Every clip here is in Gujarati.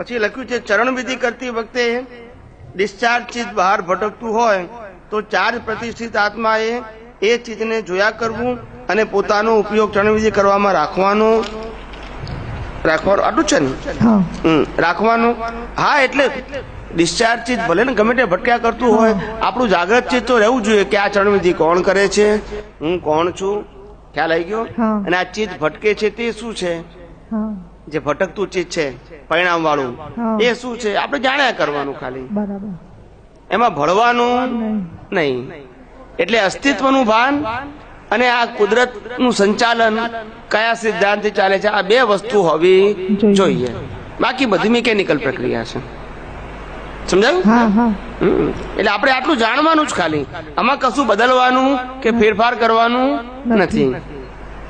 પછી લખ્યું છે ચરણ વિધિ કરતી વખતે ડિસ્ચાર્જ ચિત્ત બહાર ભટકતું હોય તો ચાર્જ પ્રતિષ્ઠિત આત્માએ એ ચિત્તને જોયા કરવું અને પોતાનો ઉપયોગ ચરણ વિધિ કરવામાં રાખવાનું આટલું છે ને રાખવાનું. હા, એટલે ડિસ્ચાર્જ ચિત્ત ભલે ને ગમે તે ભટક્યા કરતું હોય, આપણું જાગ્રત ચિત્ત તો રહેવું જોઈએ કે આ ચરણ વિધિ કોણ કરે છે, હું કોણ છું, ખ્યાલ આવી ગયો. અને આ ચિત્ત ભટકે છે તે શું છે, જે ભટકતું ચિત્ત છે પરિણામ વાળું એ શું છે આપણે જાણ્યા કરવાનું ખાલી, એમાં ભળવાનું નહીં. એટલે અસ્તિત્વનું ભાન અને આ કુદરતનું સંચાલન કયા સિદ્ધાંતથી ચાલે છે આ બે વસ્તુ હોવી જોઈએ. બાકી બધી મિકેનિકલ પ્રક્રિયા છે. સમજાયું? એટલે આપણે આટલું જાણવાનું જ ખાલી, આમાં કશું બદલવાનું કે ફેરફાર કરવાનું નથી.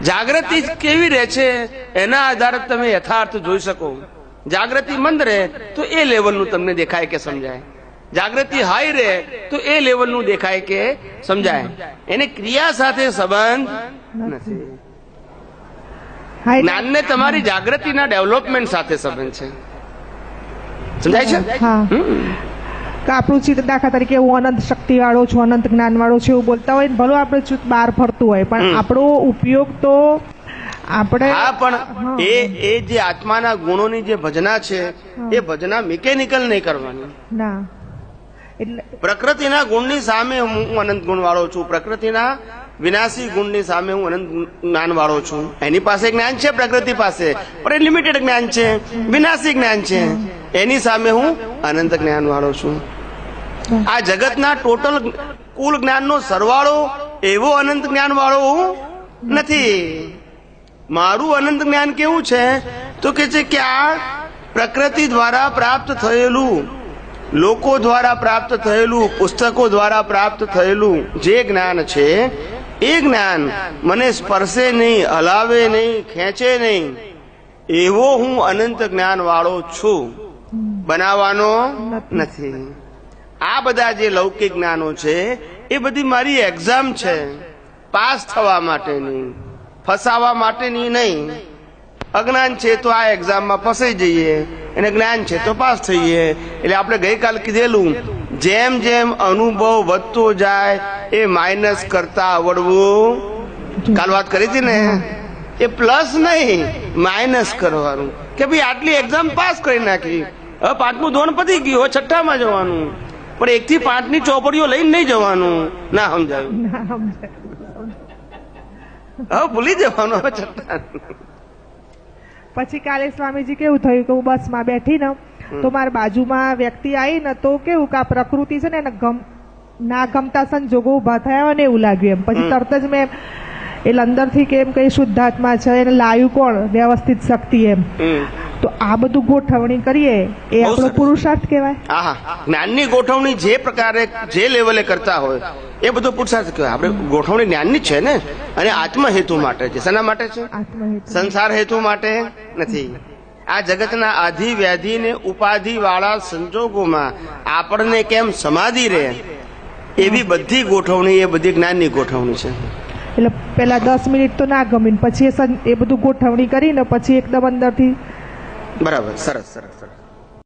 જાગૃતિ કેવી રહે છે એના આધારે તમે યથાર્થ જોઈ શકો. જાગૃતિ મંદ રહે તો એ લેવલનું તમને દેખાય કે સમજાય, જાગૃતિ હાઈ રહે તો એ લેવલનું દેખાય કે સમજાય. એને ક્રિયા સાથે સંબંધ નથી. જ્ઞાનને તમારી જાગૃતિના ડેવલપમેન્ટ સાથે સંબંધ છે. સમજાય છે? આપણું ચિત્ત દાખલા તરીકે હું અનંત શક્તિ વાળો છું, અનંત જ્ઞાન વાળો છું એવું બોલતા હોય, ભલે આપણે ચિત્ત બહાર ફરતું હોય, પણ આપણો ઉપયોગ તો આપણે પણ એ જે આત્માના ગુણોની જે ભજના છે એ ભજના મિકેનિકલ નહીં કરવાની. ના, એટલે પ્રકૃતિના ગુણની સામે હું અનંત ગુણ વાળો છું, પ્રકૃતિના વિનાશી ગુણની સામે હું અનંત જ્ઞાન વાળો છું. એની પાસે જ્ઞાન છે, પ્રકૃતિ પાસે પણ લિમિટેડ જ્ઞાન છે, વિનાશી જ્ઞાન છે. એની સામે હું અનંત જ્ઞાન વાળો છું. આ જગતના ટોટલ કુલ જ્ઞાનનો સરવાળો એવો અનંત જ્ઞાન વાળો હું નથી. મારું અનંત જ્ઞાન કેવું છે તો કે છે કે આ પ્રકૃતિ દ્વારા પ્રાપ્ત થયેલું, લોકો દ્વારા પ્રાપ્ત થયેલું, પુસ્તકો દ્વારા પ્રાપ્ત થયેલું જે જ્ઞાન છે એ જ્ઞાન મને સ્પર્શે નહીં, હલાવે નહીં, ખેંચે નહીં, એવો હું અનંત જ્ઞાન વાળો છું, બનાવવાનો નથી. આ બધા જે લૌકિક જ્ઞાનો છે એ બધી મારી એક્ઝામ છે, પાસ થવા માટેની, ફસાવા માટેની નહીં. અજ્ઞાન છે તો આ એક્ઝામમાં ફસાઈ જઈએ, અને જ્ઞાન છે તો પાસ થઈએ. એટલે આપણે ગઈકાલ કીધેલું, જેમ જેમ અનુભવ વધતો જાય એ માઇનસ કરતા આવડવું. કાલ વાત કરી હતી ને, એ પ્લસ નહીં માઇનસ કરવાનું કે ભાઈ આટલી એક્ઝામ પાસ કરી નાખી, હવે 5મું ધોરણ પતી ગયું, હવે 6ઠ્ઠામાં જવાનું, પણ 1 થી 5ની ચોપડીઓ લઈને નહીં જવાનું. ના સમજાયું? હવે ભૂલી જવાનું હવે 6ઠ્ઠા. પછી કાલે સ્વામીજી કેવું થયું કે હું બસમાં બેઠી ને તો મારા બાજુમાં વ્યક્તિ આવી ને તો કેવું કે આ પ્રકૃતિ છે ને એને ના ગમતા સંજોગો ઉભા થયા હોય ને એવું લાગ્યું એમ. પછી તરત જ મેં એટલે અંદરથી કે એમ કઈ શુદ્ધાત્મા છે એને લાવ્યું કોણ? વ્યવસ્થિત શક્તિ એમ. તો આ બધું ગોઠવણી કરીએ એ આપણો પુરુષાર્થ કહેવાય. જ્ઞાનની ગોઠવણી જે પ્રકારે જે લેવલે કરતા હોય એ બધું પુરુષાર્થ કહેવાય. આપણે ગોઠવણી જ્ઞાનની છે ને, અને આત્મ હેતુ માટે છે. શેના માટે છે? સંસાર હેતુ માટે નથી. આ જગતના આધિ વ્યાધિ ને ઉપાધિ વાળા સંજોગોમાં આપણને કેમ સમાધિ રહે એવી બધી ગોઠવણી એ બધી જ્ઞાનની ગોઠવણી છે. એટલે પેલા 10 મિનિટ તો ના ગમી, પછી એ બધું ગોઠવણી કરીને પછી એકદમ અંદરથી. બરાબર, સરસ સરસ સરસ.